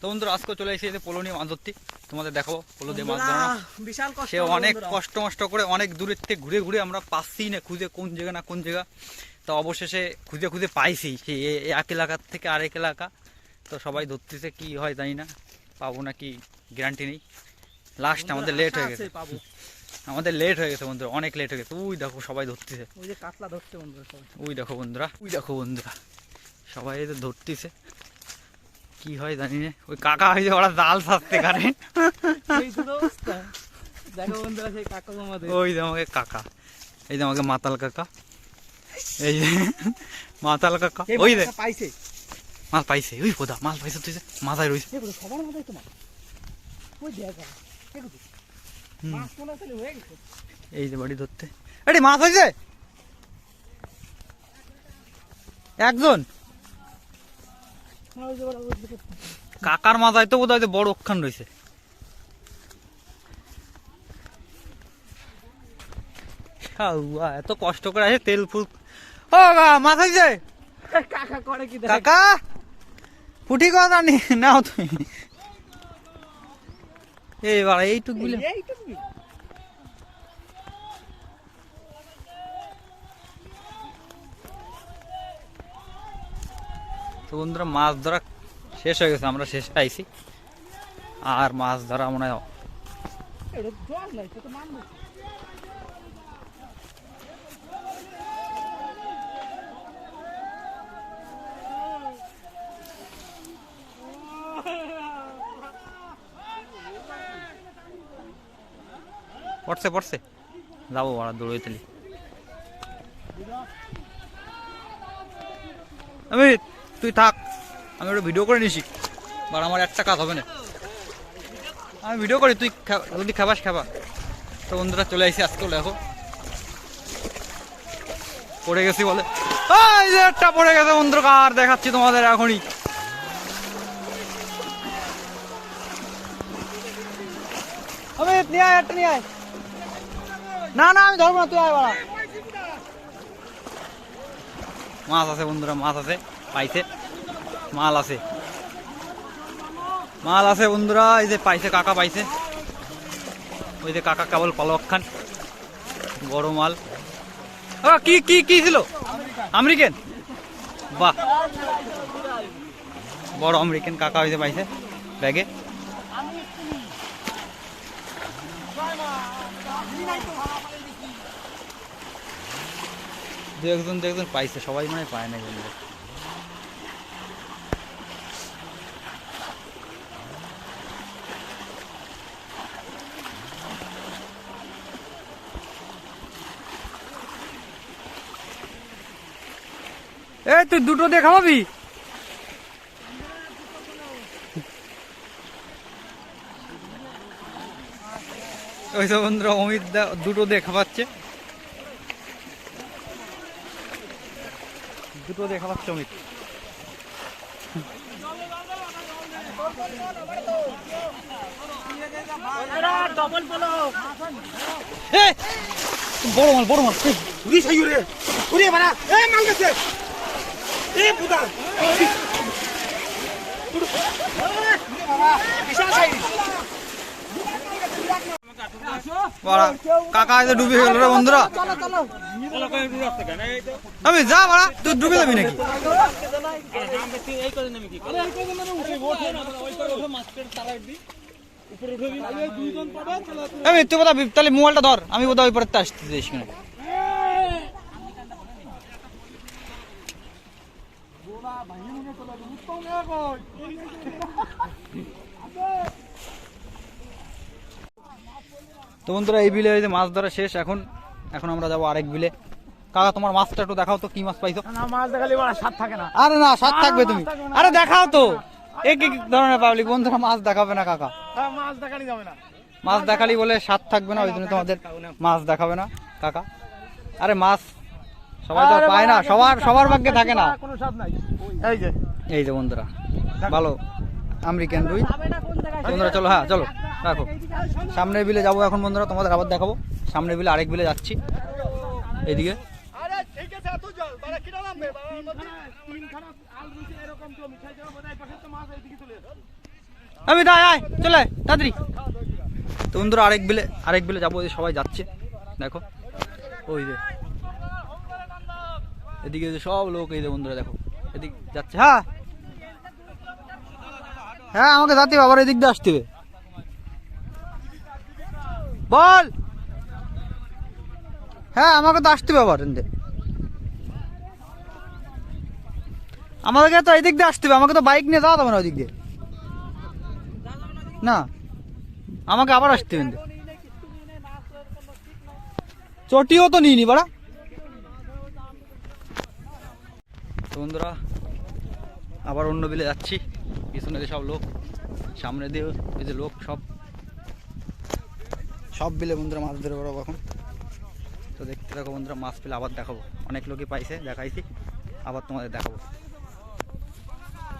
তো বন্ধুরা আজকে চলে এসেছে পোলো নিয়ে মাছ ধরতে, তোমাদের দেখাবো পোলো দিয়ে মাছ ধরা। বিশাল কষ্ট, সে অনেক কষ্ট করে অনেক দূরের থেকে ঘুরে ঘুরে আমরা পাচ্ছি না খুঁজে কোন জায়গা না কোন জায়গা। তো অবশেষে খুঁজে পাইছি সেই এক এলাকার থেকে আরেক এলাকা। তো সবাই ধরতেছে, কি হয় জানি না, পাবো নাকি গ্যারান্টি নেই। লাস্ট আমাদের লেট হয়ে গেছে, বন্ধুরা অনেক লেট হয়ে গেছে। ওই দেখো সবাই ধরতেছে, ওই যে কাতলা ধরতে বন্ধুরা সবাই। ওই দেখো বন্ধুরা সবাই এদের ধরতেছে, কি হয় জানি না। ওই কাকা হয়েছে ওরা জাল ছাড়তে পারে। দেখো বন্ধুরা সেই কাকা আমাদের, ওই যে আমাকে কাকা, এই যে আমাকে মাতাল কাকা, এই যে মাতাল কাকা, ওই যে পাইছে মাছ পাইছে, ওই পোদা মাছ পাইছে, তুই মাথায় রয়েছে সবার মাথায় তোমার ওই দেখা মাছ তোলা চলে হয়ে গেছে। এই যে বাড়ি ধরতে, এটি মাছ হয়েছে একজন কাকার মাথায় তো বোধহয় বড় অক্ষান রয়েছে। এত কষ্ট করে আছে তেল ফুল। ও মাছ হয়েছে কাকা করে কি কাকা, ফুটি কথা নি নাও তুমি। এইবার এইটুক বুঝলে তো বন্ধুরা মাছ ধরা শেষ হয়ে গেছে, আমরা শেষে আইছি। আর মাছ ধরা মনে হয় পড়ছে যাবো ওরা দৌড়ে তেলি। আমি তুই থাক, আমি ওটা ভিডিও করে নিছি, বাট আমার একটা কাজ হবে না, আমি ভিডিও করি, তুই যদি খাবাস খাবা। তো বন্ধুরা চলে আসি আজকেও দেখো পড়ে গেছি বলে, এই যে একটা পড়ে গেছে বন্ধুরা, আর দেখাচ্ছি তোমাদের এখনই। আমি নিয়ে আয়, একটা নিয়ে আয়। না আমি ধরবো না, তুই আয় বাড়া। মাছ আছে বন্ধুরা, মাছ আছে, পাইছে মাল আছে বন্ধুরা। এই যে পাইছে কাকা, পাইছে ওই যে কাকা কেবল পালক খান, বড় মাল। কি কি কি ছিল? আমেরিকান, বাহ, বড় আমেরিকান কাকা হয়েছে পাইছে ব্যাগে। দু একজন পাইছে, সবাই মানে পায় না বন্ধু। এই তুই দুটো দেখাবি? ওই সব বন্ধুরা অমিত দুটো দেখা পাচ্ছে, অমিত। বড় মাল কাকা ডুবে গেল রে বন্ধুরা। আমি যা বাড়া, তুই ডুবে যাবি নাকি? আমি তুই কথা তাহলে মোবাইলটা ধর, আমি বোধহয় ওই পরে আসতে কিনা। তো বন্ধুরা এই বিলে মাছ ধরা শেষ, এখন আমরা যাবো আরেক বিলে। কাকা তোমার মাছটা একটু দেখাও তো, কি মাছ পাইছো? মাছ দেখালে স্বাদ থাকে না। আরে না, স্বাদ থাকবে, তুমি আরে দেখাও তো। এক ধরনের পাবলিক বন্ধুরা মাছ দেখাবে না কাকা, মাছ দেখালি যাবে না, মাছ দেখালি বলে স্বাদ থাকবে না, ওই জন্য তোমাদের মাছ দেখাবে না কাকা। আরে মাছ সবাই তো পায় না, সবার ভাগ্যে থাকে না। কোনো স্বাদ নাই। এই যে বন্ধুরা ভালো আমেরিকান রুই। বন্ধুরা চলো, হ্যাঁ চলো রাখো, সামনের বিলে যাবো এখন বন্ধুরা, তোমাদের আবার দেখাবো। সামনের বিলে আরেক বিলে যাচ্ছি, এইদিকে। আমি আয় আয় চলে আয়, তাড়াতাড়ি। তো বন্ধুরা আরেক বিলে যাবো, ওই যে সবাই যাচ্ছে দেখো, ওই যে এদিকে যে সব লোক, এই যে বন্ধুরা দেখো এদিক যাচ্ছে। হ্যাঁ হ্যাঁ আমাকে যাতে হবে, আবার এদিক দিয়ে আসতে হবে। বল। হ্যাঁ আমাকে তো আসতে হবে আবার এদিকে, আমাদেরকে তো এদিক দিয়ে আসতে হবে, আমাকে তো বাইক নিয়ে যাওয়া যাবে না ওইদিক দিয়ে, না আমাকে আবার আসতে হবে। চটিও তো নিইনি বাড়া। তো বন্ধুরা আবার অন্য বিলে যাচ্ছি, পিছনে যে সব লোক, সামনে দিয়ে এই যে লোক, সব বিলে বন্ধুরা মাছ ধরে বেরোবো এখন। তো দেখতে থাকো বন্ধুরা, মাছ পেলে আবার দেখাবো, অনেক লোকই পাইছে, দেখাইছি, আবার তোমাদের দেখাবো।